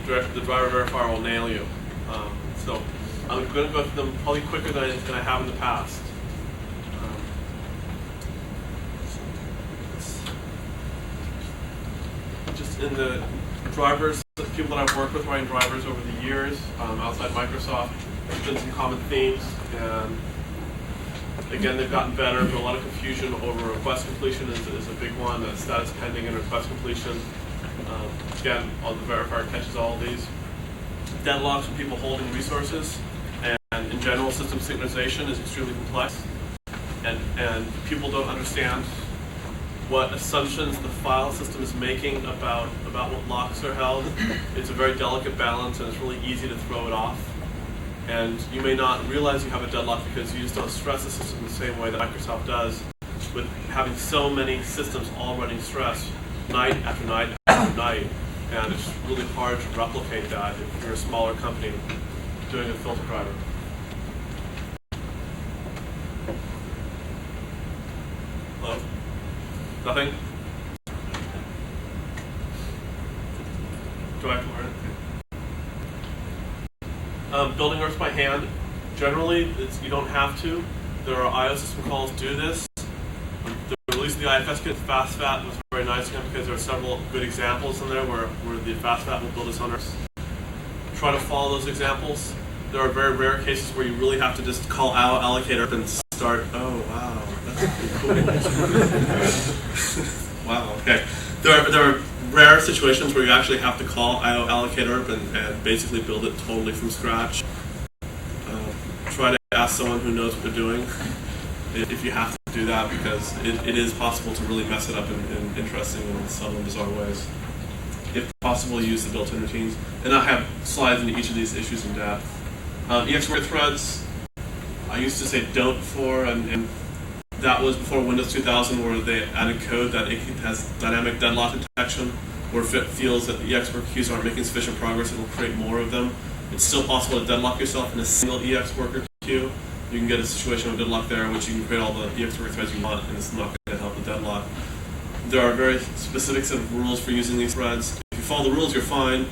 the driver verifier will nail you. So I'm going to go through them probably quicker than I have in the past. Just in the drivers, the people that I've worked with writing drivers over the years, outside Microsoft, there's been some common themes, and again, they've gotten better, but a lot of confusion over request completion is a big one, status pending and request completion. Again, all the verifier catches all of these. Deadlocks from people holding resources, and in general, system synchronization is extremely complex, and people don't understand what assumptions the file system is making about what locks are held. It's a very delicate balance, and it's really easy to throw it off. And you may not realize you have a deadlock because you just don't stress the system the same way that Microsoft does, with having so many systems all running stress night after night after night. And it's really hard to replicate that if you're a smaller company doing a filter driver. Hello? Nothing? Do I have to learn it? Building works by hand. Generally, you don't have to. There are IO system calls do this. The release of the IFS kit, FastFat, was very nice again because there are several good examples in there where the FastFat will build its own. Try to follow those examples. There are very rare cases where you really have to just call IO allocator and start. Oh wow, that's pretty cool. Wow. Okay. There are rare situations where you actually have to call IO allocator and basically build it totally from scratch. Try to ask someone who knows what they're doing if you have to do that, because it is possible to really mess it up in interesting and subtle and bizarre ways. If possible, use the built-in routines. And I have slides into each of these issues in depth. EX worker threads, I used to say don't for, and that was before Windows 2000, where they added code that it has dynamic deadlock detection, where if it feels that the EX worker queues aren't making sufficient progress, it will create more of them. It's still possible to deadlock yourself in a single EX worker queue. You can get a situation of deadlock there, in which you can create all the EX worker threads you want, and it's not going to help the deadlock. There are very specific set of rules for using these threads. If you follow the rules, you're fine.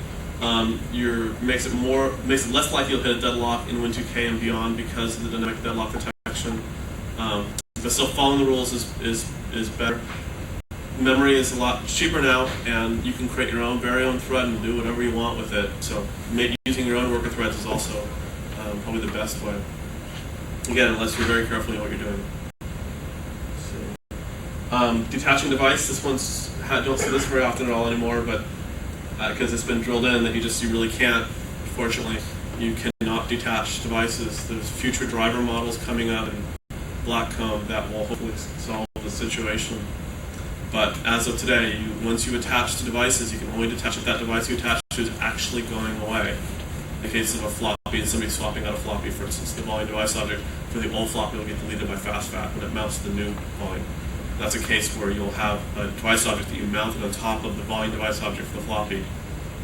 Makes it less likely you'll hit a deadlock in Win2K and beyond because of the dynamic deadlock detection. But still, following the rules is better. Memory is a lot cheaper now, and you can create your very own thread and do whatever you want with it. So maybe using your own worker threads is also probably the best way. Again, unless you're very careful in what you're doing. So, detaching device. This one's don't see this very often at all anymore, but because it's been drilled in that you really can't. Unfortunately, you cannot detach devices. There's future driver models coming up in Blackcomb that will hopefully solve the situation. But as of today, once you attach to devices, you can only detach if that device you attach to is actually going away. In the case of a floppy and somebody swapping out a floppy, for instance, the volume device object for the old floppy will get deleted by FastFat when it mounts to the new volume. That's a case where you'll have a device object that you mounted on top of the volume device object for the floppy.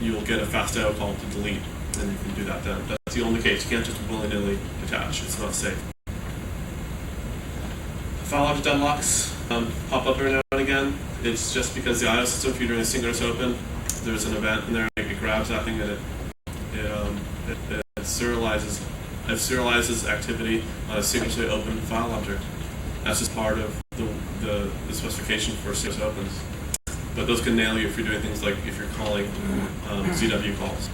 You will get a FastIO call to delete, and you can do that then. That's the only case. You can't just willy-nilly detach. It's not safe. File object deadlocks pop up every now and again. It's just because the IO system, if you're doing a synchronous open, there's an event in there, it grabs that thing and it serializes activity on a synchronously open file object. That's just part of the specification for synchronous opens. But those can nail you if you're doing things like if you're calling ZW calls.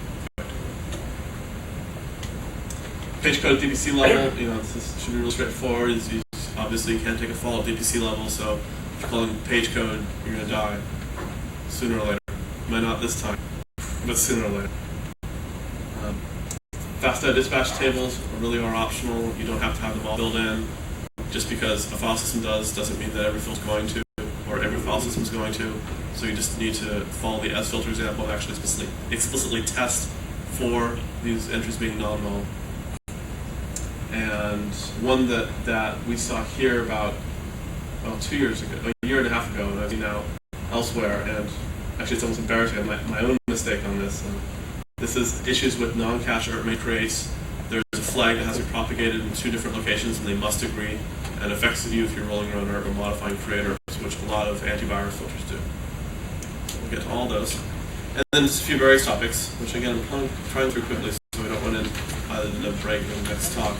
Page code at DPC level, this should be really straightforward. Obviously, you can't take a fall at DPC level, so if you're calling page code, you're going to die sooner or later. Might not this time, but sooner or later. FastIO dispatch tables really are optional. You don't have to have them all built in. Just because a file system doesn't mean that every filter is going to, or every file system is going to. So you just need to follow the sfilter example and actually explicitly test for these entries being non-null. And one that we saw here about 2 years ago, a year and a half ago, and I've seen now elsewhere, and actually it's almost embarrassing, my own mistake on this. This is issues with non-cache error trace. There's a flag that has to be propagated in 2 different locations, and they must agree, and affects you if you're rolling your own error or modifying creators, which a lot of antivirus filters do. So we'll get to all those. And then just a few various topics, which again I'm trying through quickly so we don't run in either the break or the next talk.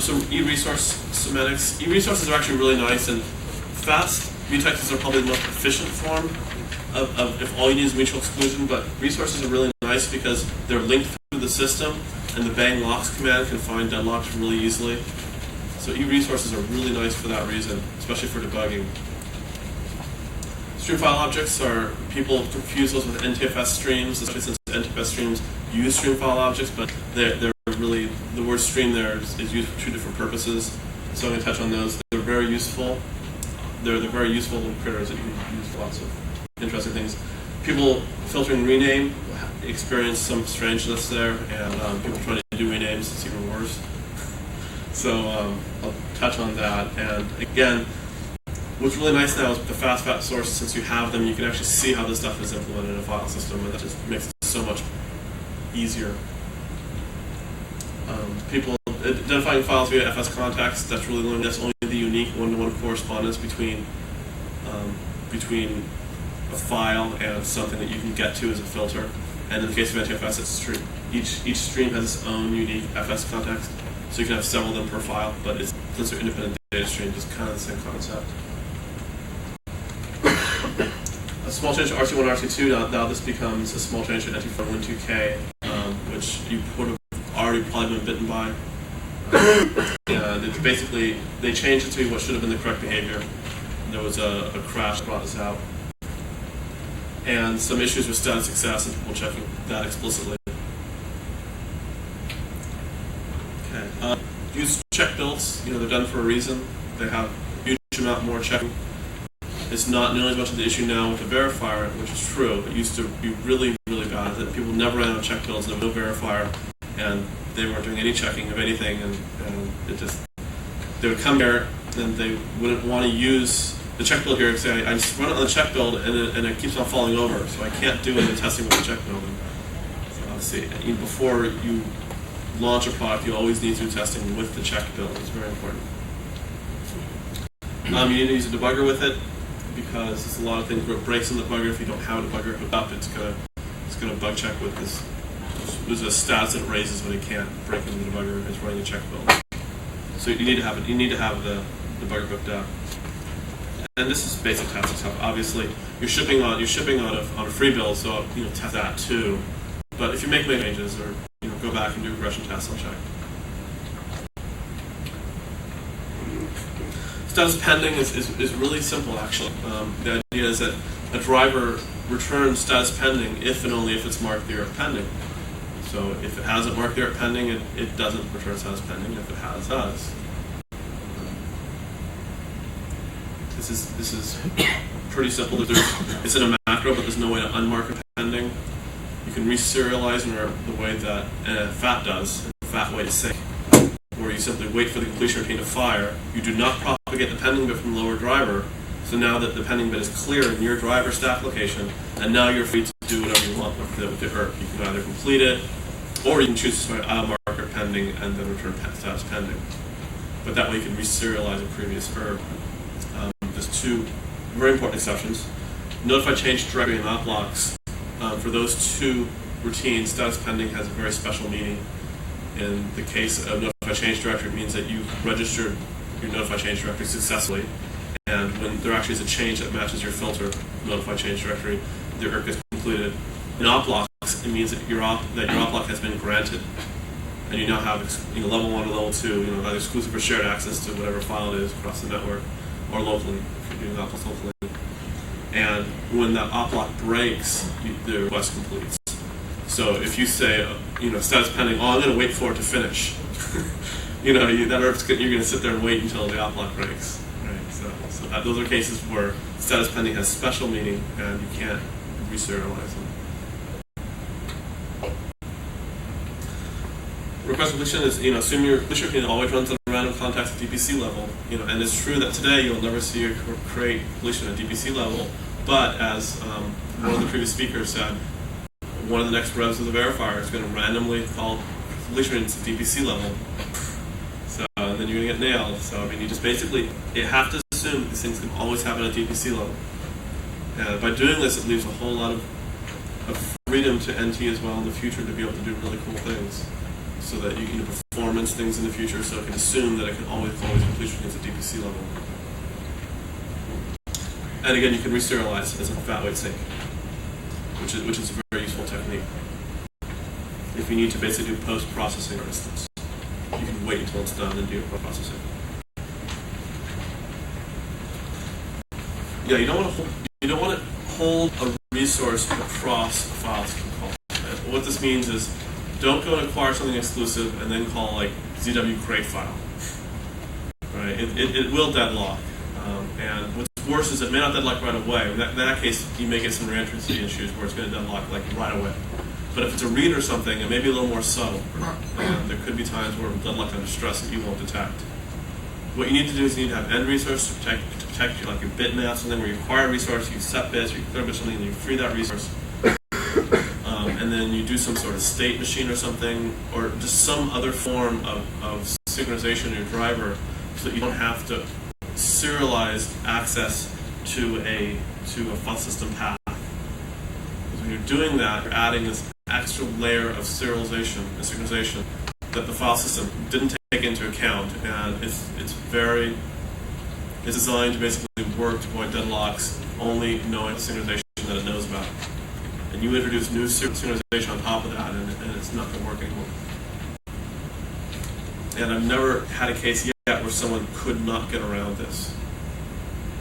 So e-resource semantics. E-resources are actually really nice and fast. Mutexes are probably the most efficient form of if all you need is mutual exclusion, but resources are really nice because they're linked through the system, and the bang locks command can find deadlocks really easily. So e-resources are really nice for that reason, especially for debugging. Stream file objects are, people confuse those with NTFS streams, especially since NTFS streams use stream file objects, but they're really, the word stream there is used for two different purposes. So I'm going to touch on those. They're very useful. They're very useful little critters that you can use for lots of interesting things. People filtering rename experience some strangeness there, and people trying to do renames, it's even worse. So I'll touch on that. And again, what's really nice now is with the fast sources, since you have them, you can actually see how this stuff is implemented in a file system, and that just makes it so much easier. People identifying files via FS context, that's really limited. That's only the unique one-to-one correspondence between a file and something that you can get to as a filter. And in the case of NTFS, it's stream. Each stream has its own unique FS context, so you can have several of them per file, but since they're independent data streams, it's kind of the same concept. A small change to RC1, RC2, now this becomes a small change to NT412K, which you would have already probably been bitten by. And it's basically, they changed it to be what should have been the correct behavior. There was a crash that brought this out. And some issues with status success and people checking that explicitly. Okay. Use check builds, they're done for a reason. They have a huge amount more checking. It's not nearly as much of the issue now with the verifier, which is true. It used to be really, really bad that people never ran out of check builds, there was no verifier, and they weren't doing any checking of anything, and they would come here and they wouldn't want to use the check build here and say, I just run it on the check build and it keeps on falling over, so I can't do any testing with the check build. So obviously, before you launch a product, you always need to do testing with the check build. It's very important. You need to use a debugger with it, because there's a lot of things where it breaks in the debugger. If you don't have a debugger hooked up, it's gonna bug check with this. There's a stats that it raises when it can't break into the debugger. It's running a check build. So you need to have the debugger hooked up. And this is basic testing stuff. Obviously, you're shipping on a free build, so test that too. But if you make changes or go back and do regression tests, I'll check. Status pending is really simple, actually. The idea is that a driver returns status pending if and only if it's marked the error pending. So if it hasn't marked the error pending, it doesn't return status pending. If it has, it does. This is pretty simple. It's in a macro, but there's no way to unmark a pending. You can reserialize in the way that FAT does. FAT wait sync, where you simply wait for the completion routine to fire. You do not propagate the pending bit from the lower driver. So now that the pending bit is clear in your driver stack location, and now you're free to do whatever you want with the ERP. You can either complete it, or you can choose to start marker pending and then return status pending. But that way you can reserialize a previous ERP. There's two very important exceptions. Notify change directory and op locks. For those two routines, status pending has a very special meaning. In the case of notify change directory, it means that you've registered your notify change directory successfully, and when there actually is a change that matches your filter notify change directory, the ERP is completed. In op locks, it means that your op lock has been granted, and you now have level 1 or level 2, either exclusive or shared access to whatever file it is across the network, or locally, if you're doing op locks locally. And when that op lock breaks, the request completes. So if you say, status pending, I'm going to wait for it to finish. That ERP's you're going to sit there and wait until the op lock breaks. Right? So those are cases where status pending has special meaning, and you can't reserialize them. Request completion is, assume your completion routine always runs at a random context at DPC level. And it's true that today you'll never see or create completion at DPC level, but as one of the previous speakers said, one of the next revs of the verifier is going to randomly call completion routines at DPC level. So then you're going to get nailed. So you just basically, you have to assume that these things can always happen at DPC level. And by doing this, it leaves a whole lot of a freedom to NT as well in the future to be able to do really cool things, so that you can do performance things in the future, so it can assume that it can always complete routines at DPC level. And again, you can reserialize as a fat weight sync, which is a very useful technique. If you need to basically do post-processing, for instance, you can wait until it's done and do post-processing. Yeah, you don't want to hold a resource across a file system call. What this means is, don't go and acquire something exclusive and then call like ZW create file. Right? It will deadlock, and what's worse is it may not deadlock right away. In that case, you may get some reentrancy issues where it's going to deadlock like right away. But if it's a read or something, it may be a little more subtle, and there could be times where it's deadlocked under stress that you won't detect. What you need to do is you need to have end resource to protect like your bitmaps, and then where you acquire a resource, you set bits, or you clear bits, something, and you free that resource. And then you do some sort of state machine or something, or just some other form of synchronization in your driver, so that you don't have to serialize access to a file system path. Because when you're doing that, you're adding this extra layer of serialization and synchronization that the file system didn't take into account, and it's designed to basically work to avoid deadlocks, only knowing the synchronization that it knows about. And you introduce new synchronization on top of that, and it's not going to work anymore. And I've never had a case yet where someone could not get around this.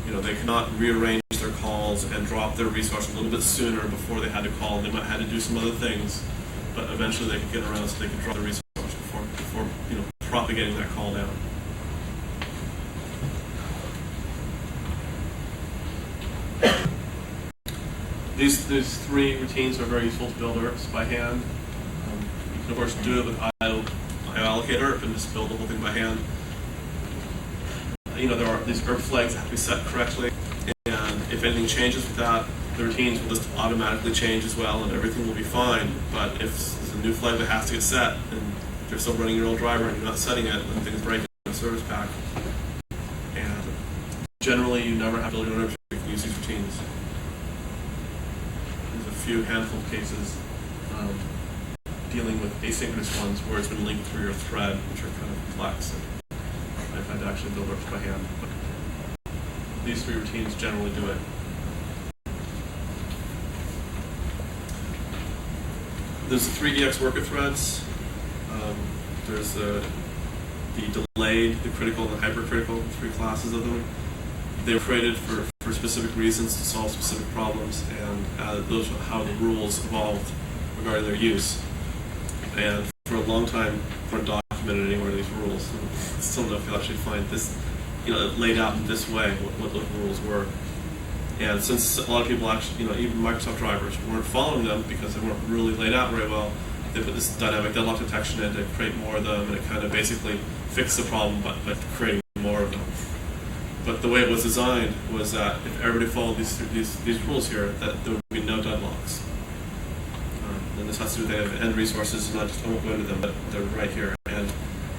You know, they could not rearrange their calls and drop their resource a little bit sooner before they had to call. They might have had to do some other things, but eventually they could get around so they could drop the resource before propagating that call down. These three routines are very useful to build IRPs by hand. You can of course do it with IO allocator IRP and just build the whole thing by hand. You know, there are these IRP flags that have to be set correctly, and if anything changes with that, the routines will just automatically change as well, and everything will be fine. But if there's a new flag that has to get set, and you're still running your old driver and you're not setting it, then things break in the service pack. And generally, you never have to build your own IRPs. You can use these routines. There's a few handful of cases dealing with asynchronous ones where it's been linked through your thread, which are kind of complex. I've had to actually build IRPs by hand. But these three routines generally do it. There's the 3DX worker threads. There's the delayed, the critical, and the hypercritical, three classes of them. They were created for specific reasons to solve specific problems, and those are how the rules evolved regarding their use. And for a long time, we weren't documented anywhere these rules. And I still don't know if you'll actually find this, laid out in this way, what those rules were. And since a lot of people actually, even Microsoft drivers weren't following them because they weren't really laid out very well, they put this dynamic deadlock detection in to create more of them, and it kind of basically fixed the problem by creating more of them. But the way it was designed was that if everybody followed these rules here, that there would be no deadlocks. And this has to do with end resources, and I won't go into them, but they're right here. And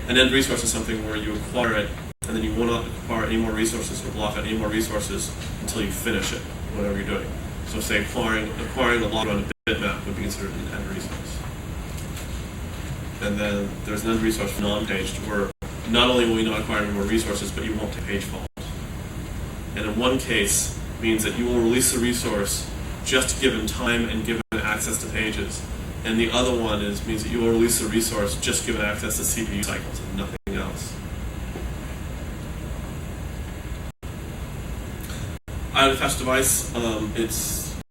an end resource is something where you acquire it, and then you will not acquire any more resources or block out any more resources until you finish it, whatever you're doing. So say acquiring the log on a bitmap would be considered an end resource. And then there's an end resource for non-paged, where not only will you not acquire any more resources, but you won't take page fault. And in one case, means that you will release the resource just given time and given access to pages. And the other one means that you will release the resource just given access to CPU cycles and nothing else. IFS device,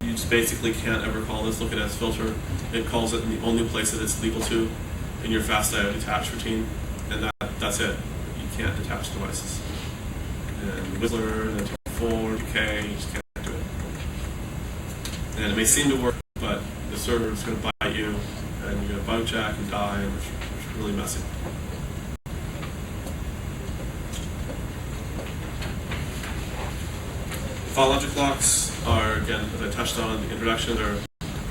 you just basically can't ever call this look at as filter. It calls it in the only place that it's legal to in your fast IO detach routine, and that's it. You can't detach devices. And Whistler, and 4, UK, you just can't do it. And it may seem to work, but the server is going to bite you, and you're going to bug jack and die, and it's really messy. File object locks are, again, as I touched on in the introduction,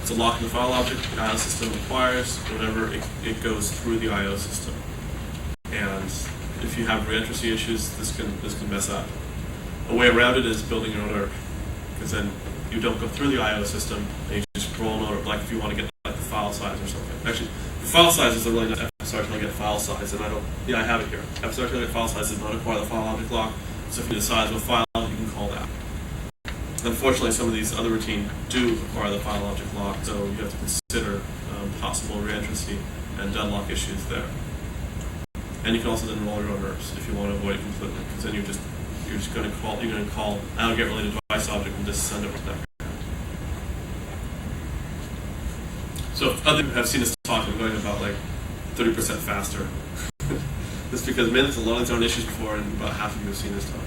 it's a lock in the file object the IO system requires whenever it goes through the IO system. And if you have reentrancy issues, this can mess up. A way around it is building your own IRP, because then you don't go through the I/O system, and you just roll an order, like if you want to get like the file size or something. Actually, the file size is a really nice FSR to get file size, and I have it here. FSR to get file size does not acquire the file object lock, so if you decide what file, you can call that. Unfortunately, some of these other routines do require the file object lock, so you have to consider possible reentrancy and deadlock issues there. And you can also then roll your own ERPs if you want to avoid it completely, because then you're just going to call aggregate related device object and just send it with that. So if other people have seen us talk, I'm going about like 30% faster. Just because there's a lot of these own issues before, and about half of you have seen this talk.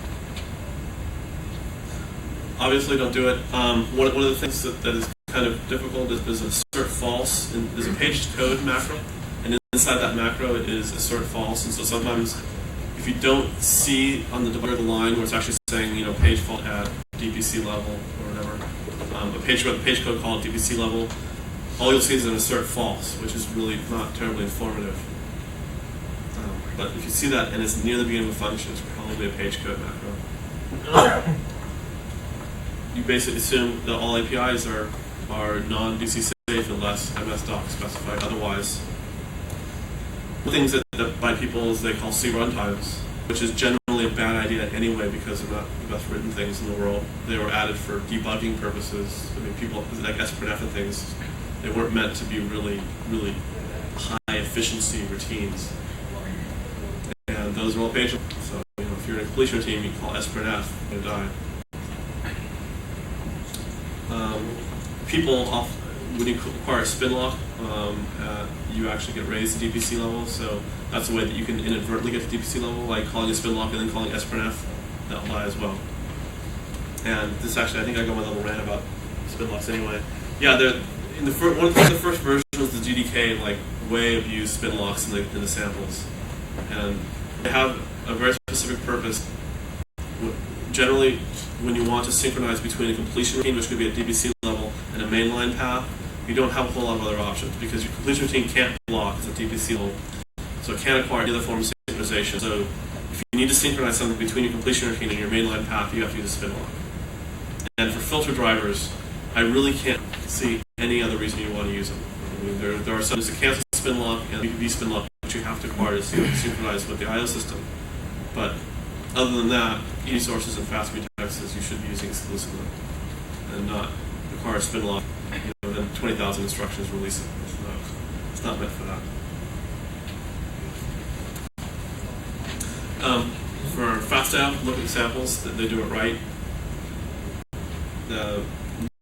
Obviously, don't do it. One of the things that is kind of difficult is there's assert false. And there's a paged code macro, and inside that macro it is assert false. And so sometimes, if you don't see on the debugger the line where it's actually saying page fault at DPC level or whatever, a page code call at DPC level, all you'll see is an assert false, which is really not terribly informative. But if you see that and it's near the beginning of a function, it's probably a page code macro. You basically assume that all APIs are non-DC safe unless MS-doc specified otherwise. The things that bite people is they call C runtimes, which is generally a bad idea anyway because they're not the best written things in the world. They were added for debugging purposes. I mean, people like SPRNF and things, they weren't meant to be really, really high efficiency routines. And those are all pageable. So if you're in a completion routine, you call SPRNF, you're gonna die. People, when you acquire a spin lock, you actually get raised to DPC level, so that's a way that you can inadvertently get to DPC level, like calling a spin lock and then calling SPRNF. That'll lie as well. And this actually, I think I got my little rant about spin locks anyway. Yeah, one of the first versions was the GDK way of use spin locks in the samples, and they have a very specific purpose. Generally, when you want to synchronize between a completion routine, which could be at DPC level, and a mainline path, you don't have a whole lot of other options because your completion routine can't block at DPC level, so it can't acquire any other form of synchronization. So if you need to synchronize something between your completion routine and your mainline path, you have to use a spin lock. And for filter drivers, I really can't see any other reason you want to use them. I mean, there are some, there's a cancel spin lock and a BPB spin lock, which you have to acquire to synchronize with the I/O system. But other than that, key sources and fast retexts you should be using exclusively, and not acquire a spin lock. Then 20,000 instructions release it. It's not meant for that. For fast out, look at samples that they do it right.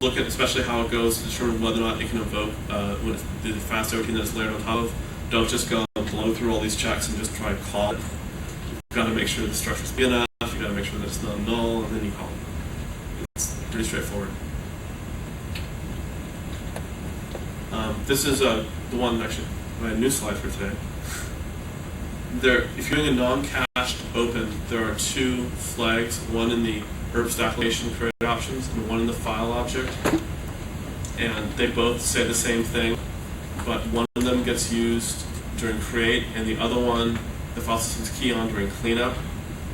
Look at especially how it goes to determine whether or not it can invoke when it's the fast routine that it's layered on top of. Don't just go and blow through all these checks and just try to call it. You've got to make sure the structure's big enough. You've got to make sure that it's not null, and then you call it. It's pretty straightforward. This is the one, actually, my new slide for today. If you're doing a non-cached open, there are two flags, one in the ERP stack location create options and one in the file object. And they both say the same thing, but one of them gets used during create, and the other one, the file system's key on during cleanup,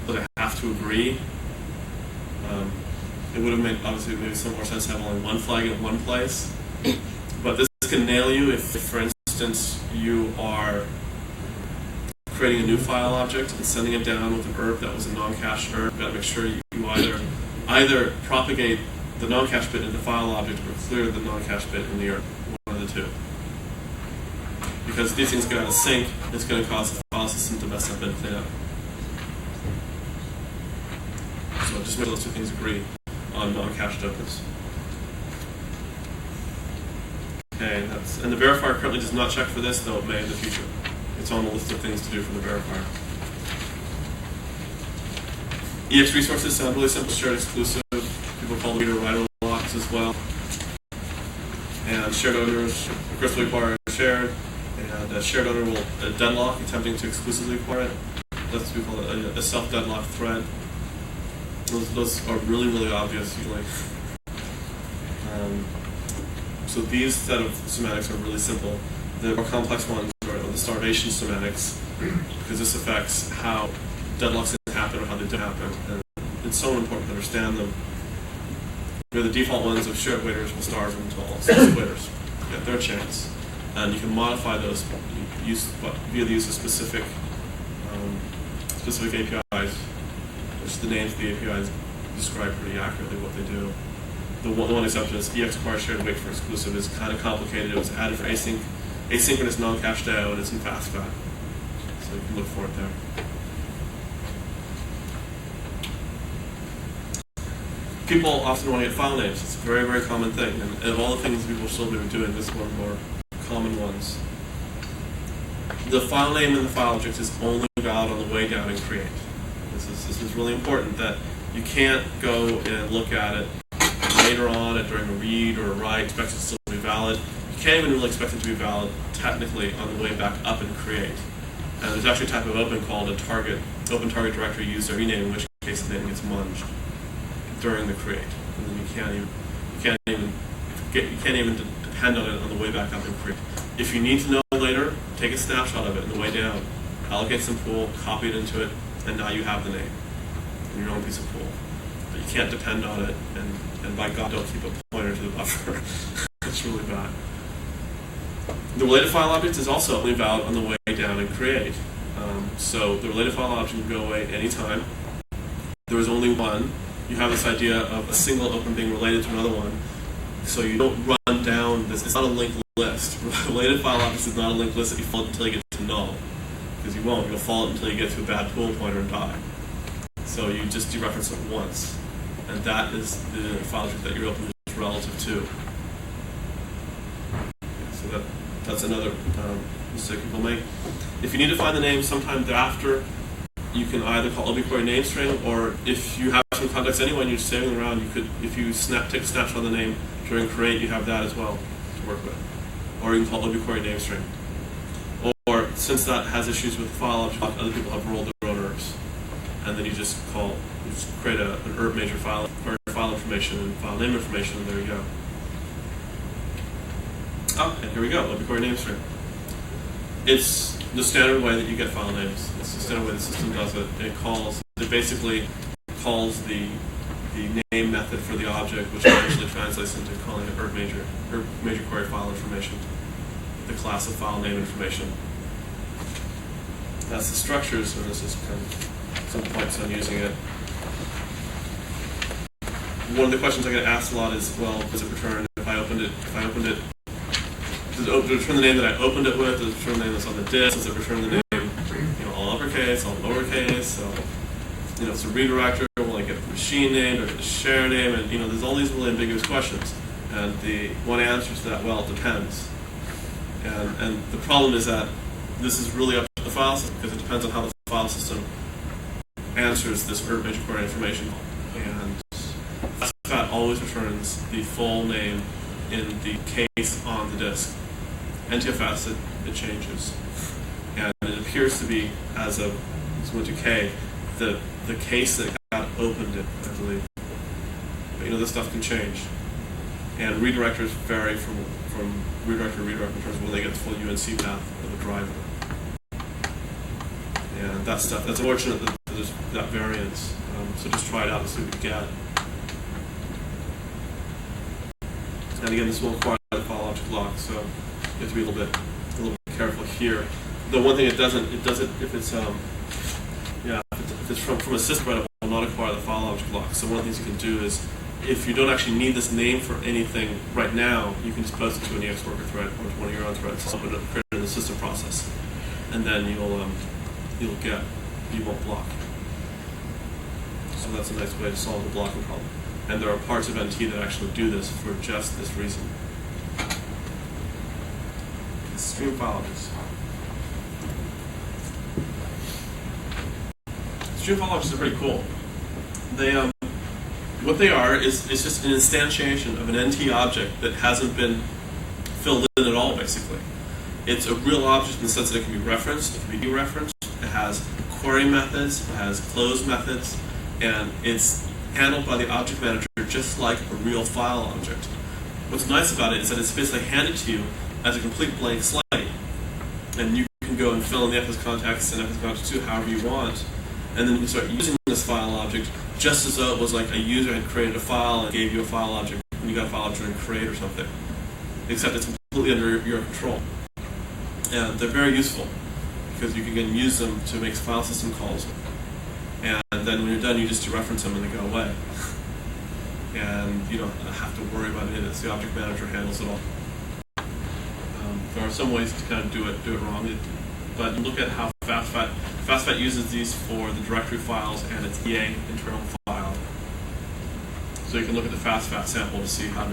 so they have to agree. It would have made, obviously, maybe some more sense to have only one flag in one place. But this can nail you if, for instance, you are creating a new file object and sending it down with an ERP that was a non-cached ERP. You've got to make sure you either propagate the non-cached bit in the file object or clear the non-cached bit in the ERP, one of the two. Because if these things get out of sync, it's going to cause the file system to mess up and clean up. So just make those two things agree on non-cached opens. Okay, and the verifier currently does not check for this, though it may in the future. It's on the list of things to do for the verifier. EX resources sound really simple, shared exclusive. People call them reader-writer locks as well. And shared owners, of course, will require shared. And a shared owner will deadlock, attempting to exclusively acquire it. That's what we call it a self-deadlock thread. Those are really, really obvious usually. So these set of semantics are really simple. The more complex ones are the starvation semantics, because this affects how deadlocks happen or how they don't happen. And it's so important to understand them. The default ones of shared waiters will start until all waiters get their chance, and you can modify those via the use of specific APIs, which the names of the APIs describe pretty accurately what they do. The one exception is EX shared wait for exclusive is kind of complicated. It was added for asynchronous non-cached IO, and it's in FastFat, so you can look for it there. People often want to get file names. It's a very, very common thing. And of all the things people should be doing, this is one of the more common ones. The file name in the file object is only valid on the way down in create. This is really important, that you can't go and look at it later on during a read or a write, expect it to still be valid. You can't even really expect it to be valid technically on the way back up in create. And there's actually a type of open called a open target directory user rename, in which case the name gets munged during the create, and then you can't even depend on it on the way back up and create. If you need to know later, take a snapshot of it on the way down, allocate some pool, copy it into it, and now you have the name in your own piece of pool. But you can't depend on it, and by God, don't keep a pointer to the buffer. It's really bad. The related file object is also only valid on the way down and create. So the related file object can go away anytime. There is only one. You have this idea of a single open being related to another one, so you don't run down this. It's not a linked list. Related file object is not a linked list that you follow until you get to null, because you won't. You'll follow it until you get to a bad pool pointer and die. So you just dereference it once, and that is the file object that your open is relative to. So that's another mistake people make. If you need to find the name sometime thereafter, you can either call obquery name string, or if you have some context anyway and you're just saving around, you could, if you take a snapshot of the name during create, you have that as well to work with. Or you can call obquery name string. Or since that has issues with the file object, other people have rolled their own herbs, and then you just create an herb major file, or file information and file name information, and there you go. Oh, and here we go, obquery name string. It's the standard way that you get file names. It's the standard way the system does it. It basically calls the name method for the object, which eventually translates into calling it herb major query file information, the class of file name information. That's the structures, and this is kind of some points on using it. One of the questions I get asked a lot is, well, does it return if I opened it? Does it return the name that I opened it with? Does it return the name that's on the disk? Does it return the name, all uppercase, all lowercase? So, it's a redirector. Will I get the machine name or the share name? And there's all these really ambiguous questions. And the one answer to that, well, it depends. And the problem is that this is really up to the file system, because it depends on how the file system answers this herb major query information. And FastFat always returns the full name in the case on the disk. NTFS, it changes. And it appears to be, as of 2K, the case that got opened it, I believe. But this stuff can change. And redirectors vary from redirector to redirector in terms of when they get the full UNC path of the driver. And that's unfortunate that there's that variance. So just try it out and see what you get. And again, this will require the file object lock, so you have to be a little bit careful here. The one thing it does it if it's from a system, it will not acquire the file object lock. So one of the things you can do is, if you don't actually need this name for anything right now, you can just post it to an EX worker thread or to one of your own threads, so open it, create it in the system process, and then you won't block. So that's a nice way to solve the blocking problem. And there are parts of NT that actually do this for just this reason. Stream file objects. Stream file objects are pretty cool. What they are is just an instantiation of an NT object that hasn't been filled in at all, basically. It's a real object in the sense that it can be referenced, it can be dereferenced, it has query methods, it has close methods, and it's handled by the object manager just like a real file object. What's nice about it is that it's basically handed to you as a complete blank slate, and you can go and fill in the FS context and FS context 2 however you want, and then you can start using this file object just as though it was like a user had created a file and gave you a file object when you got a file object in create or something, except it's completely under your control. And they're very useful because you can again use them to make file system calls, and then when you're done you just dereference them and they go away. And you don't have to worry about it. It's the object manager handles it all. There are some ways to kind of do it wrong, but look at how FastFat uses these for the directory files and its EA internal file. So you can look at the FastFat sample to see how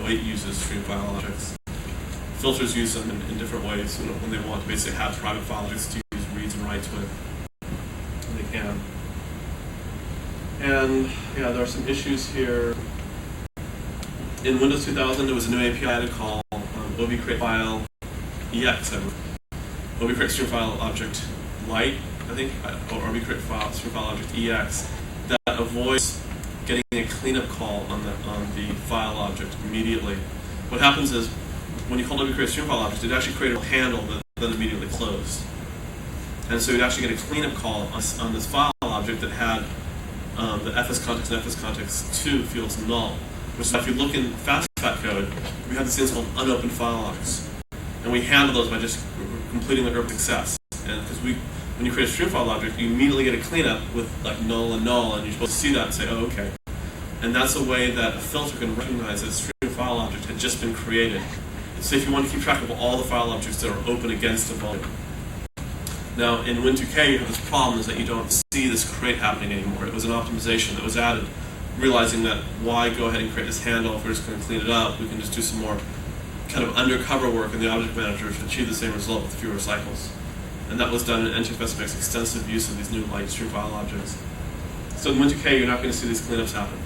it uses stream file objects. Filters use them in different ways when they want to basically have private file objects to use reads and writes with. And they can. And yeah, there are some issues here. In Windows 2000, there was a new API to call obcreate file ex, obcreate stream file object light, I think, or obcreate file stream file object ex, that avoids getting a cleanup call on the file object immediately. What happens is when you call obcreate stream file object, it actually created a handle that then immediately closed, and so you'd actually get a cleanup call on this file object that had the fs context and fs context 2 fields null. Which is, if you look in FastFat code, we have these things called unopened file objects, and we handle those by just completing the herb success. And because when you create a stream file object, you immediately get a cleanup with like null and null, and you're supposed to see that and say, oh, okay. And that's a way that a filter can recognize that a stream file object had just been created. So if you want to keep track of all the file objects that are open against a volume. Now in Win2K, you have this problem is that you don't see this create happening anymore. It was an optimization that was added, realizing that why go ahead and create this handle if we're just going to clean it up. We can just do some more kind of undercover work in the object manager to achieve the same result with fewer cycles. And that was done, and NTFS makes extensive use of these new light stream file objects. So in Win2K, you're not going to see these cleanups happen.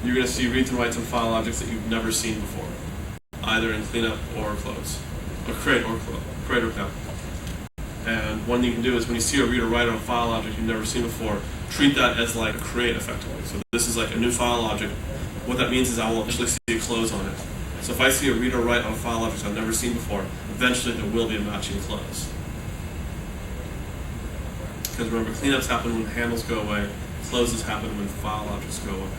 You're going to see reads and writes on file objects that you've never seen before, either in cleanup or close, or create or clean. And one thing you can do is when you see a read or write on a file object you've never seen before, treat that as like a create effectively. So this is like a new file object. What that means is I will eventually see a close on it. So if I see a read or write on a file object I've never seen before, eventually there will be a matching close. Because remember, cleanups happen when handles go away, closes happen when file objects go away.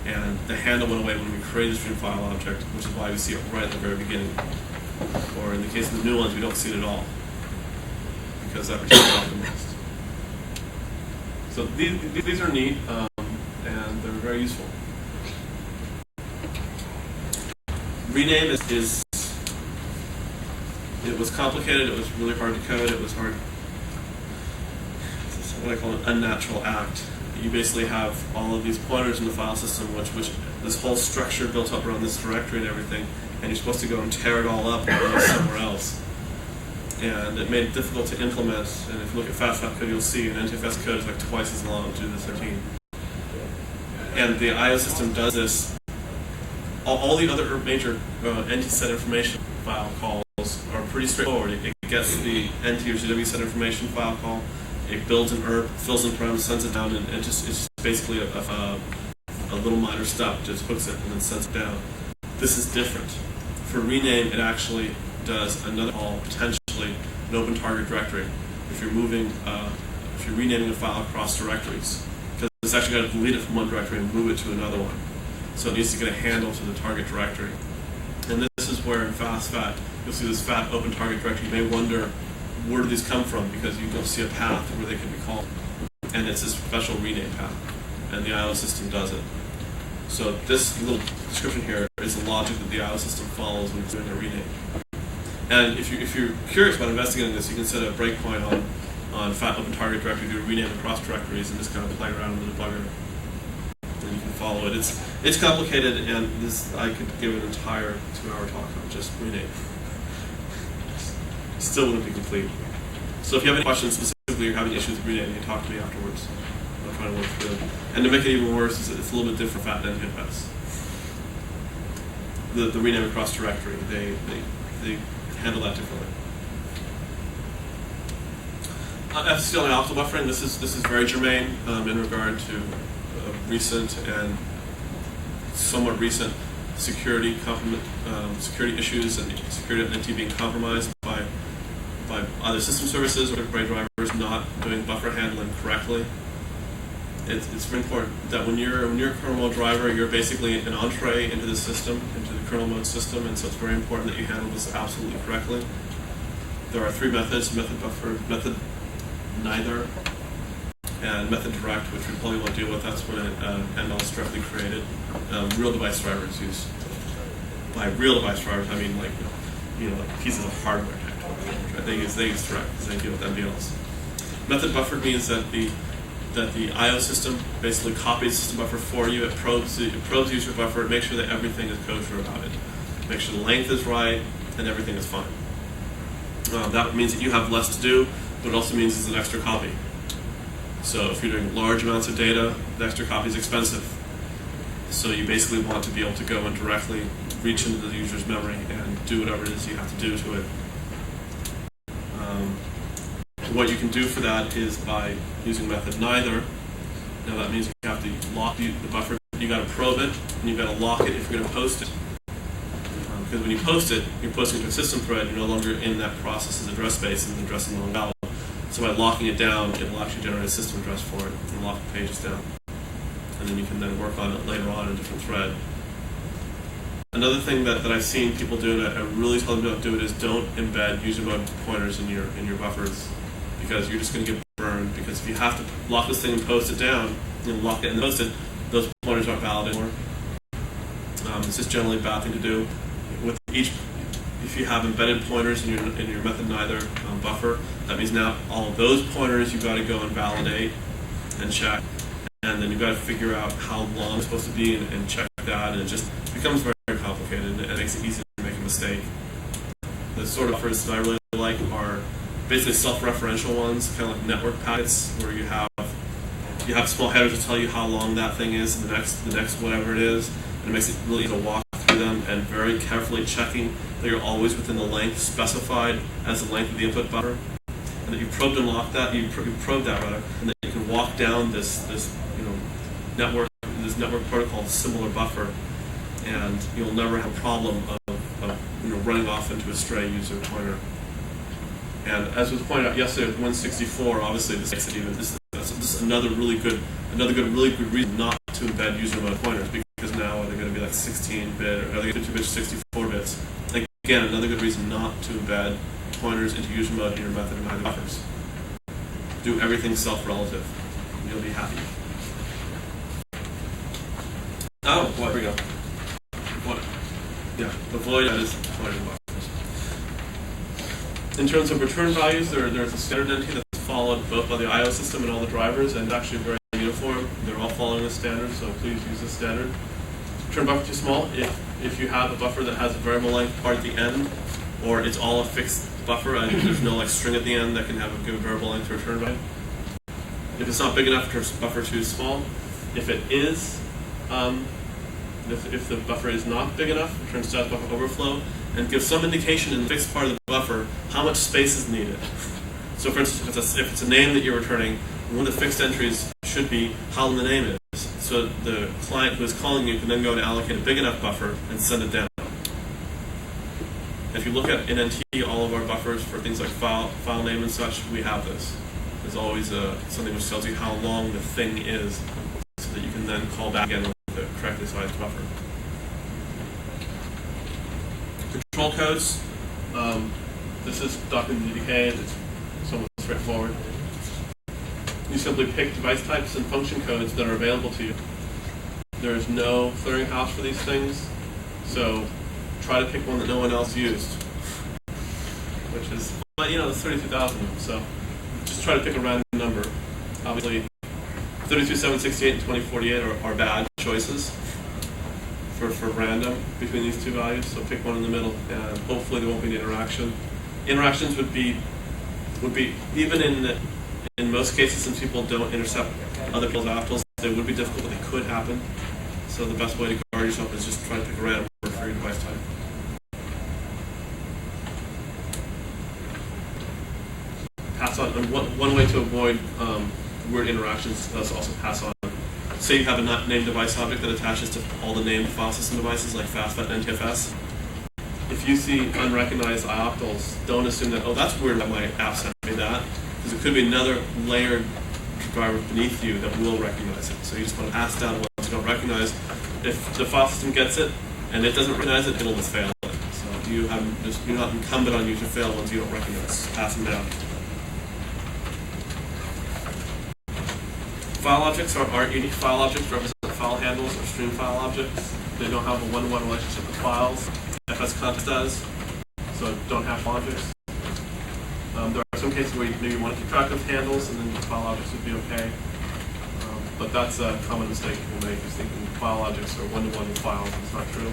And the handle went away when we created a stream file object, which is why we see it right at the very beginning. Or in the case of the new ones, we don't see it at all, because that particular is optimized. So these are neat, and they're very useful. Rename is it was complicated, it was really hard to code, it was hard. It's what I call an unnatural act. You basically have all of these pointers in the file system, which this whole structure built up around this directory and everything, and you're supposed to go and tear it all up and put it somewhere else. And it made it difficult to implement, and if you look at FastFat code, you'll see an NTFS code is like twice as long to do the 13. And the IO system does this. All the other major NT set information file calls are pretty straightforward. It gets the NT or GW set information file call, it builds an ERP, fills in params, sends it down, and it's just basically a little minor step, just hooks it and then sends it down. This is different. For rename, it actually does another call, potentially an open target directory. If you're renaming a file across directories, because it's actually got to delete it from one directory and move it to another one. So it needs to get a handle to the target directory. And this is where in FastFat, you'll see this fat open target directory. You may wonder, where do these come from? Because you don't see a path where they can be called. And it's this special rename path. And the IO system does it. So this little description here is the logic that the IO system follows when it's doing a rename. And if you're curious about investigating this, you can set a breakpoint on fat open target directory to rename across directories and just kind of play around with the debugger. And you can follow it. It's complicated, and I could give an entire 2-hour talk on just rename. Still wouldn't be complete. So if you have any questions specifically, you're having issues with renaming, you can talk to me afterwards. I'll try to work through it. And to make it even worse, it's a little bit different for fat than NTFS. The rename across directory, they handle that differently. FCL and optical buffering, this is very germane in regard to recent and somewhat recent security issues and security of NT being compromised by by either system services or third-party drivers not doing buffer handling correctly. It's very important that when you're a kernel mode driver, you're basically an entree into the system, into the kernel mode system, and so it's very important that you handle this absolutely correctly. There are three methods: method buffer, method neither, and method direct, which we probably won't deal with. That's when an ML is directly created. Real device drivers use. By real device drivers, I mean like pieces of hardware. They use direct because they deal with MDLs. Method buffer means that the I/O system basically copies the system buffer for you. It probes user buffer. It makes sure that everything is kosher about it. Make sure the length is right and everything is fine. That means that you have less to do, but it also means it's an extra copy. So if you're doing large amounts of data, the extra copy is expensive. So you basically want to be able to go and directly reach into the user's memory and do whatever it is you have to do to it. What you can do for that is by using method neither. Now that means you have to lock the buffer. You got to probe it, and you've got to lock it if you're going to post it. Because when you post it, you're posting to a system thread. You're no longer in that process's address space, and the address is no longer valid. So by locking it down, it will actually generate a system address for it and lock the pages down. And then you can then work on it later on in a different thread. Another thing that I've seen people do, and I really tell them don't do it, is don't embed user mode pointers in your buffers, because you're just going to get burned. Because if you have to lock this thing and post it down, and lock it and post it, those pointers aren't valid anymore. It's just generally a bad thing to do. With if you have embedded pointers in your method neither buffer, that means now all of those pointers you've got to go and validate and check, and then you've got to figure out how long it's supposed to be and check that, and it just becomes very, very complicated, and it makes it easy to make a mistake. The sort of buffers that I really like are basically self-referential ones, kind of like network packets, where you have small headers to tell you how long that thing is, and the next whatever it is, and it makes it really easy to walk through them, and very carefully checking that you're always within the length specified as the length of the input buffer, and that you probed and locked that, you probed that rather, and that you can walk down this network protocol similar buffer, and you'll never have a problem of running off into a stray user pointer. And as was pointed out yesterday with 164, obviously this makes it even. This is another really good reason not to embed user mode pointers, because now they're going to be like 16-bit, or they're going to be 64 bits. Again, another good reason not to embed pointers into user mode in your method and neither buffers. Do everything self-relative, and you'll be happy. Oh, boy, here we go. What? Yeah, the void is pointer buffers. In terms of return values, there's a standard entity that's followed both by the I/O system and all the drivers, and actually very uniform. They're all following the standard, so please use the standard. Return buffer too small. If you have a buffer that has a variable length part at the end, or it's all a fixed buffer, and there's no string at the end that can have a given variable length to return value. If it's not big enough, buffer too small. If it is, if the buffer is not big enough, return status buffer overflow, and give some indication in the fixed part of the buffer how much space is needed. So for instance, if it's a name that you're returning, one of the fixed entries should be how long the name is. So the client who is calling you can then go and allocate a big enough buffer and send it down. If you look at NNT, all of our buffers for things like file name and such, we have this. There's always something which tells you how long the thing is, so that you can then call back again with the correctly sized buffer. Control codes. This is documented in DK. It's somewhat straightforward. You simply pick device types and function codes that are available to you. There is no clearinghouse for these things, so try to pick one that no one else used, which is, there's 32,000 of them, so just try to pick a random number. Obviously, 32, 768, and 2048 are bad choices for random between these two values, so pick one in the middle, and hopefully there won't be any interaction. Interactions would be even in most cases, since people don't intercept other people's apples, they would be difficult, but they could happen. So the best way to guard yourself is just try to pick a random word for your device type. Pass on. And one way to avoid word interactions is also pass on. Say you have a named device object that attaches to all the named file system devices like FastFet and NTFS. If if you see unrecognized ioctals, don't assume that, oh, that's weird that my app sent me that, because it could be another layered driver beneath you that will recognize it. So you just want to pass down ones you don't recognize. If the file system gets it and it doesn't recognize it, it'll just fail it. So you're not incumbent on you to fail ones you don't recognize. Pass them down. File objects are unique file objects, represent file handles or stream file objects. They don't have a one-to-one relationship with files. IFS context does, so don't have file objects. There are some cases where you maybe want to keep track of handles and then the file objects would be okay. But that's a common mistake people make, is thinking file objects are one-to-one with files. It's not true.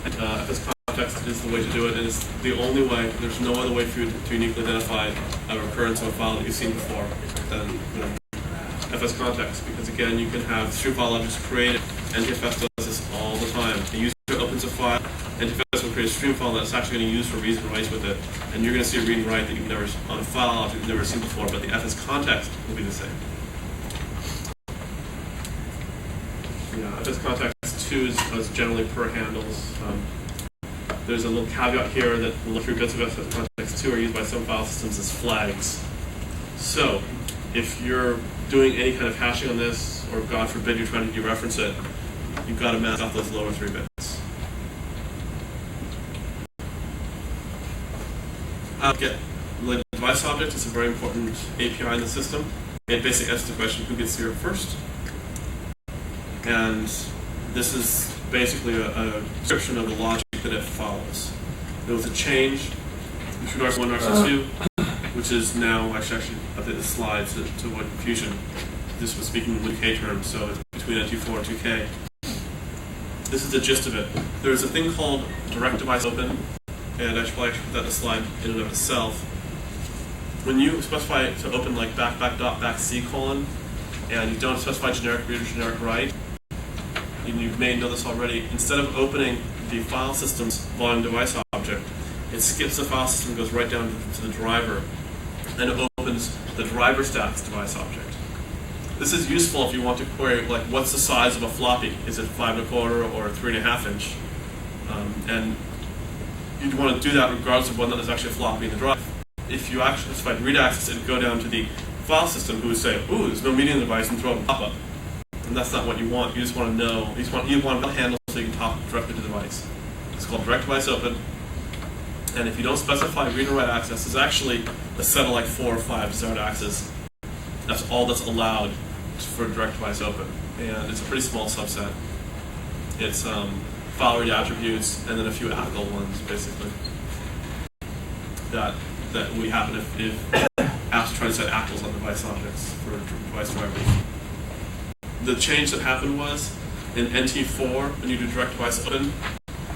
IFS context is the way to do it, and it's the only way. There's no other way for you to uniquely identify a recurrence of a file that you've seen before than IFS context, because again, you can have stream file objects created. NTFS does this all the time. The user opens a file, NTFS will create a stream file that's actually going to use for reads and writes with it, and you're going to see a read and write that you've never on a file object you've never seen before, but the IFS context will be the same. Yeah, IFS context 2 is generally per handles. There's a little caveat here that the look-through bits of IFS context 2 are used by some file systems as flags. So, if you're doing any kind of hashing on this, or God forbid you're trying to dereference it, you've got to mask out those lower 3 bits. Get related device object is a very important API in the system. It basically answers the question, who gets here first? And this is basically a description of the logic that it follows. There was a change between RC1 and RC2, which is now, actually update the slides to what Fusion. This was speaking in K terms, so it's between NT4 and 2K. This is the gist of it. There's a thing called direct device open, and I should probably put that in the slide in and of itself. When you specify to open like back C colon, and you don't specify generic read or generic write, and you may know this already, instead of opening the file system's volume device object, it skips the file system and goes right down to the driver, and it opens the driver stack's device object. This is useful if you want to query, like, what's the size of a floppy? Is it 5 1/4 or 3.5 inch? And you'd want to do that regardless of whether there's actually a floppy in the drive. If you actually specify read access, it would go down to the file system who would say, ooh, there's no media in the device, and throw a pop-up. And that's not what you want. You just want to know, you want to handle so you can talk directly to the device. It's called direct device open. And if you don't specify read or write access, there's actually a set of like 4 or 5 desired access. That's all that's allowed for direct device open. And it's a pretty small subset. It's file read attributes and then a few ACL ones, basically. That will happen if apps try to set ACLs on device objects for device drivers. The change that happened was in NT4 when you do direct device open,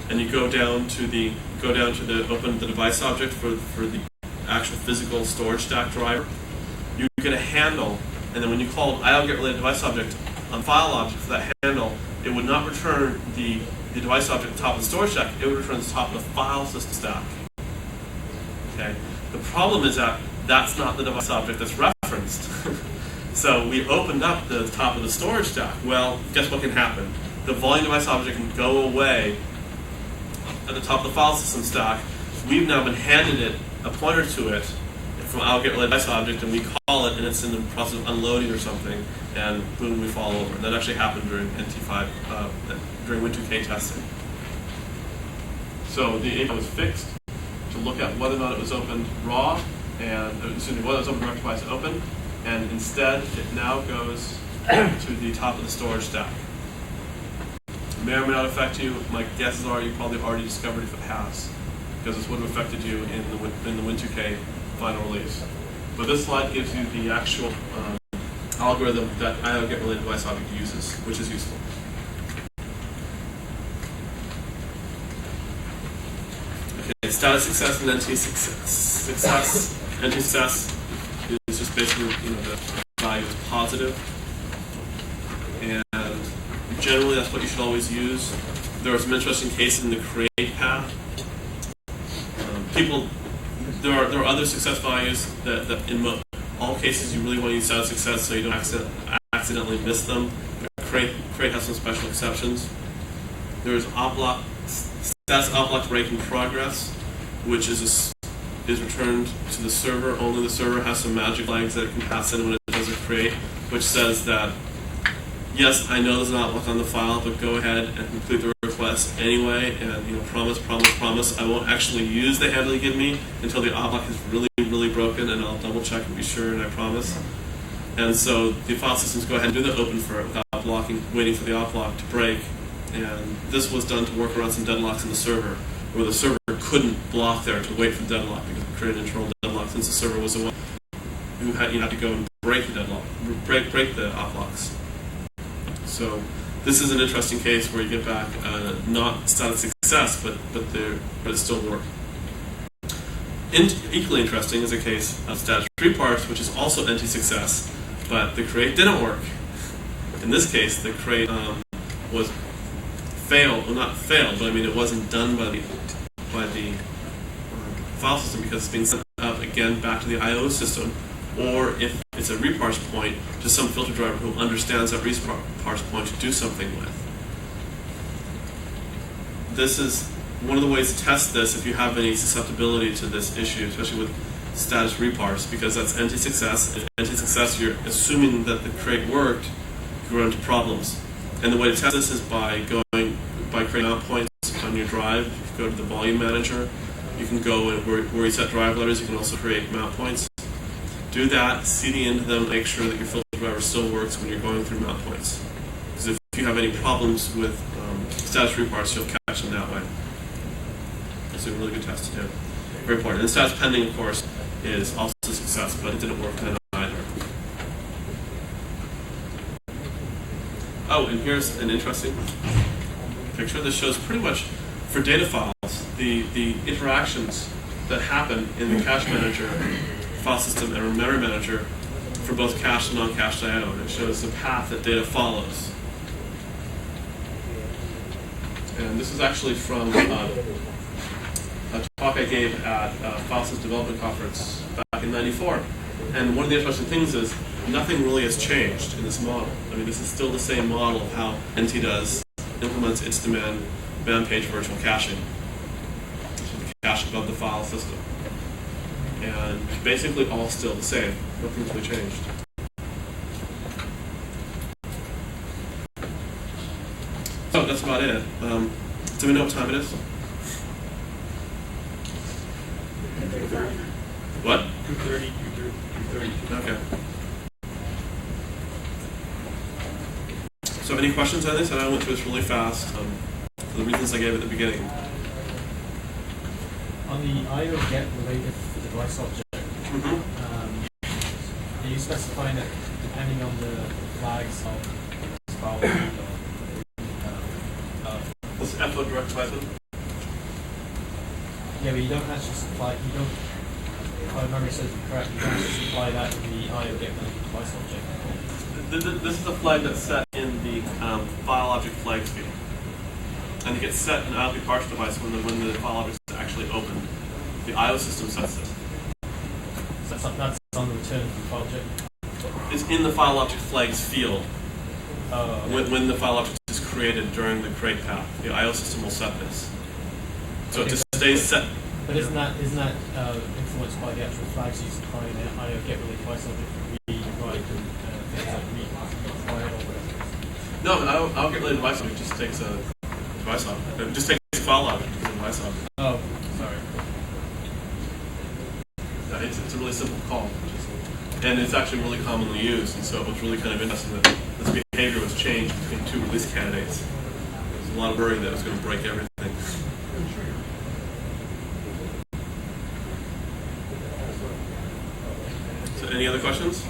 and you go down to the open the device object for the actual physical storage stack driver, you get a handle, and then when you call IO get related device object on file object for that handle, it would not return the device object at the top of the storage stack, it would return the top of the file system stack. Okay. The problem is that that's not the device object that's referenced. So we opened up the top of the storage stack. Well, guess what can happen? The volume device object can go away at the top of the file system stack. We've now been handed it, a pointer to it, from our get related device object, and we call it, and it's in the process of unloading or something, and boom, we fall over. And that actually happened during NT5, during Win2K testing. So the API was fixed to look at whether or not it was opened raw, and whether it was open direct device open, and instead it now goes to the top of the storage stack. It may or may not affect you. My guesses are you probably already discovered if it has, because this would have affected you in the Win2K final release. But this slide gives you the actual algorithm that IO get related device object uses, which is useful. Okay, status success and NT success. NT success is just basically the value is positive, and generally that's what you should always use. There are some interesting cases in the create path. There are other success values that in all cases you really want to use status success so you don't accidentally miss them. Create has some special exceptions. There's op block status op-block break in progress, which is returned to the server. Only the server has some magic flags that it can pass in when it does a create, which says that, yes, I know there's an op-block on the file, but go ahead and complete the request anyway, and promise, I won't actually use the handle you give me until the op-block is really broken, and I'll double check and be sure, and I promise. And so the file systems go ahead and do the open for it without blocking, waiting for the op-block to break. And this was done to work around some deadlocks in the server, where the server couldn't block there to wait for the deadlock because it created an internal deadlock, since the server was the one who had to go and break the deadlock, break the op-blocks. So this is an interesting case where you get back not status success, but it still worked. Equally interesting is a case of status reparse, which is also NT success, but the create didn't work. In this case, the create was failed, well, not failed, but I mean it wasn't done by the file system because it's being sent up again back to the I/O system, or if it's a reparse point, to some filter driver who understands that reparse point to do something with. This is one of the ways to test this if you have any susceptibility to this issue, especially with status reparse, because that's NT success. If NT success, you're assuming that the create worked, you run into problems. And the way to test this is by creating mount points on your drive. If you go to the volume manager, you can go and where you set drive letters, you can also create mount points. Do that, CD into them, make sure that your filter driver still works when you're going through mount points. Because if you have any problems with status reparse, you'll catch them that way. It's a really good test to do. Very important. And status pending, of course, is also a success, but it didn't work then either. Oh, and here's an interesting picture. This shows pretty much, for data files, the interactions that happen in the cache manager, file system, and memory manager for both cached and non-cached I/O. And it shows the path that data follows. And this is actually from a talk I gave at File System Development Conference back in '94. And one of the interesting things is nothing really has changed in this model. I mean, this is still the same model of how NT implements its demand page virtual caching, which is the cache above the file system. And basically all still the same. Nothing's really changed. So that's about it. Do we know what time it is? What? 2:30. Okay. So any questions on this? I know I went through this really fast for the reasons I gave at the beginning. On the IO get related to the device object, are you specifying that depending on the flags of file This upload direct device one? yeah, but you don't actually supply, if my memory serves me correct, you don't actually supply that in the IO get related device object. This is a flag that's set in the file object flags field. And it gets set in the IO parse device when the file object is actually opened. The IO system sets it. So that's on the return from the file object? It's in the file object flags field. Okay. When the file object is created during the create path, the IO system will set this. So Okay, it stays set. But isn't that influenced by the actual flags you supply in the IO get related device object for read, write, and things like read, file, or whatever? No, I'll get related device object. It just takes a device object. It just takes a file object and a device object. Oh, sorry. It's a really simple call. And it's actually really commonly used, and so it was really kind of interesting that this behavior was changed between two release candidates. There's a lot of worry that it was going to break everything. So any other questions?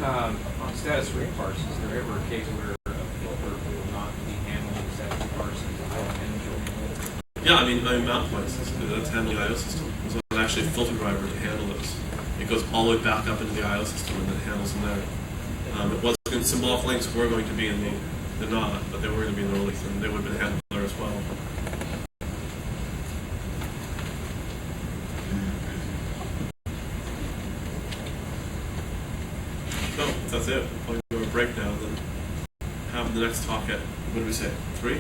On status reparse, is there ever a case where a filter will not be handling status reparse and the IO manager will handle it? Yeah, I mean mount points. That's handling the IO system. There's not actually a filter driver to handle those. It goes all the way back up into the IO system and then handles them there. It was symbolic links were going to be in the NOD, but they were going to be in the release, and they would have been handled there as well. So that's it. We'll go to a break now, then have the next talk at, what do we say, 3.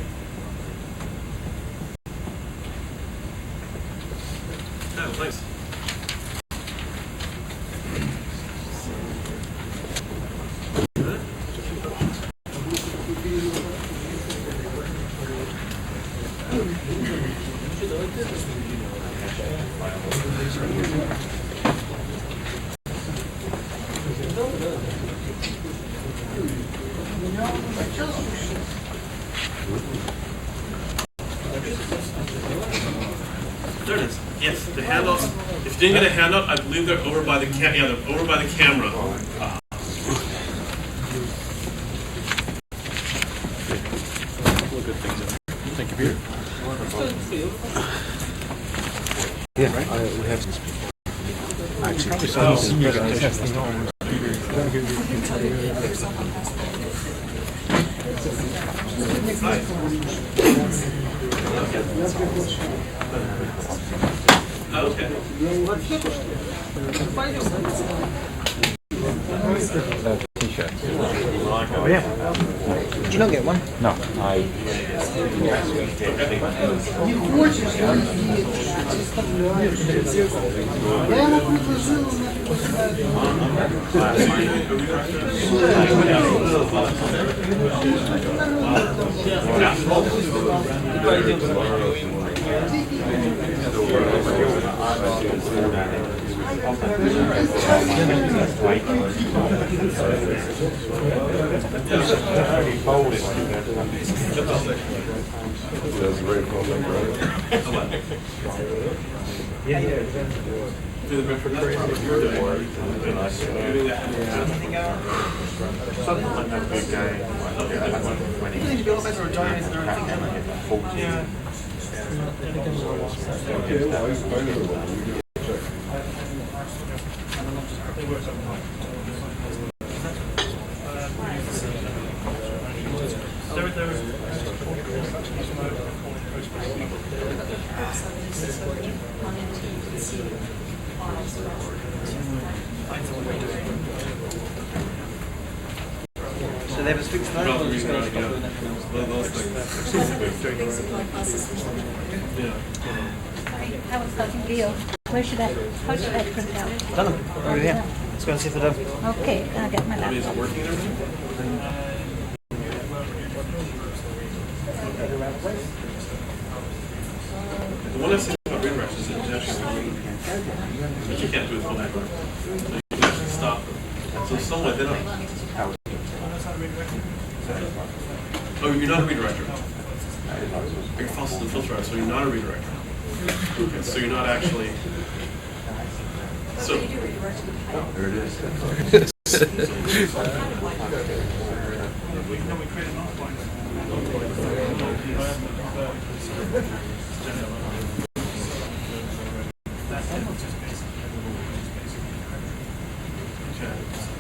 That was nice. There it is. Yes, the handouts. If you didn't get a handout, I believe they're over by the they're over by the camera. Thank you, Peter. Yeah, we have actually seen you guys testing on. Okay. T-shirt. Oh, yeah. Did you not get one? No, I. So they have a strict phone? I was talking to you. How should I print out? Done them. Over here. Let's go and see if they're done. Okay, I'll get my I mean, is it laptop. working and everything? The one I said about redirects is that you can't do it full network. You can actually stop. So somewhere they don't. Oh, you're not a redirector. You're false to the filter, so you're not a redirector. Okay, so you're not actually. So. There it is.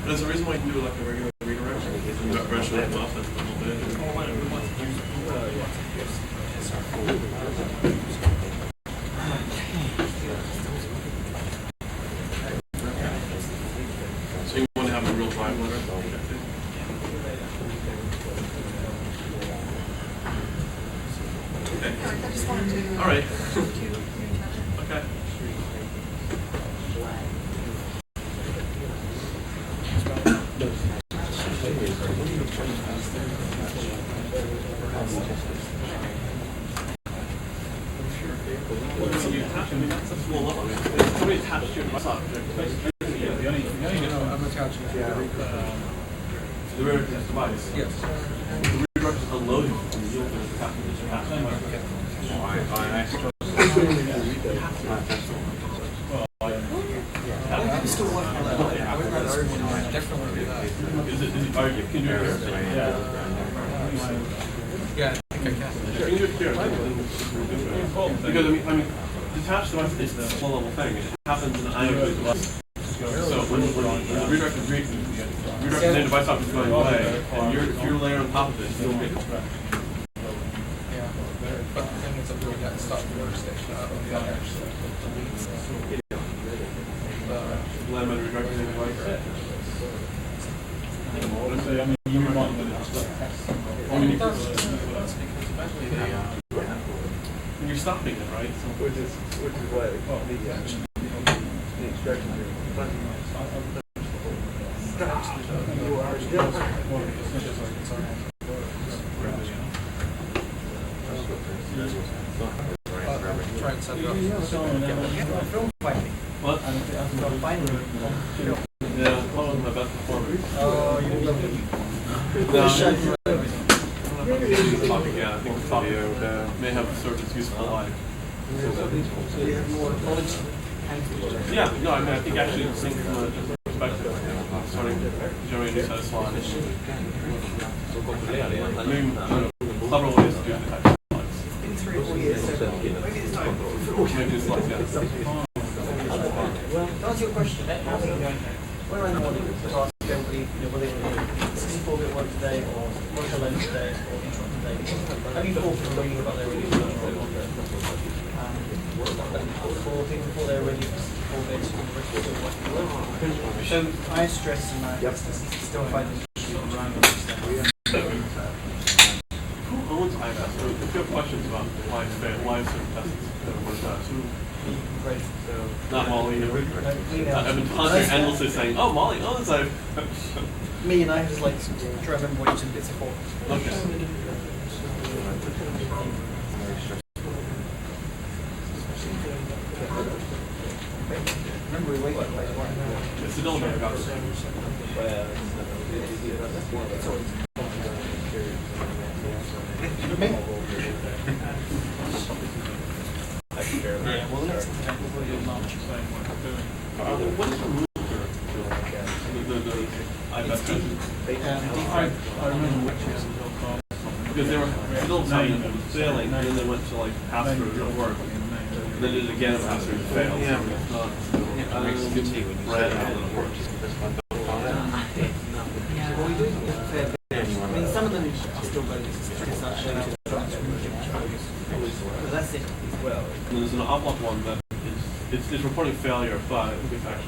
There's a reason why you can do like a regular redirection. You got pressure them off a little bit. So you want to have a real drive letter? Okay. All right. Okay. That's a full level. Somebody attached to your software. I'm attaching to The redirector device. Yes. The redirector is unloading from the unit that happened. I'm still working on that. I would rather definitely do that. Is it, are you, can you do it here? Yeah, I think I can. Can you do it here? Because I mean, detached device is the full level thing. It happens in the IoT device. So when the redirector named device object is going away, and you're layering on top of it, you'll get Yeah. But the thing is, I'm doing that stop the workstation out of the other. blend and redirector named device. I mean, you might want to stopping it, right? So, Which is why the instructions are you are still. Try and set it up. Film fighting. what? Film fighting. Yeah, that was my best performance. Oh, you love it. Topic, yeah, I think the topic may have served its useful life. Yeah, no, I mean, I think actually seeing from a different perspective, starting generating satisfying. I mean, clever ways to do the type of slides. In 3 or 4 years, maybe it's time. Maybe it's like, yeah. To answer your question, when I'm modeling, to ask everybody, whether they want 64-bit work today, or work alone today, or intron today, have you thought of reading about their release? Before they're ready for 64 bits, so I stress and I still find it around Who owns IFS? If you have questions about why certain tests work best, great. not Molly. I've been constantly endlessly saying, "Oh, Molly owns IFS." Me and I just like try to remember what each of the bits are for. Okay. Remember we wait like It's the Delaware I got this. Yeah, well, the next example will be a March explaining what we're doing. What is the rule the IFS judges? I remember which was a little call. Because they were still telling them it was failing, and then they went to like pass through it didn't work. And then did it again and pass through it failed. So it's not red and then it works. Well, we do a fair bit. I mean, some of them are still going to but that's it. And then there's an oblong one that is reporting failure, but it's actually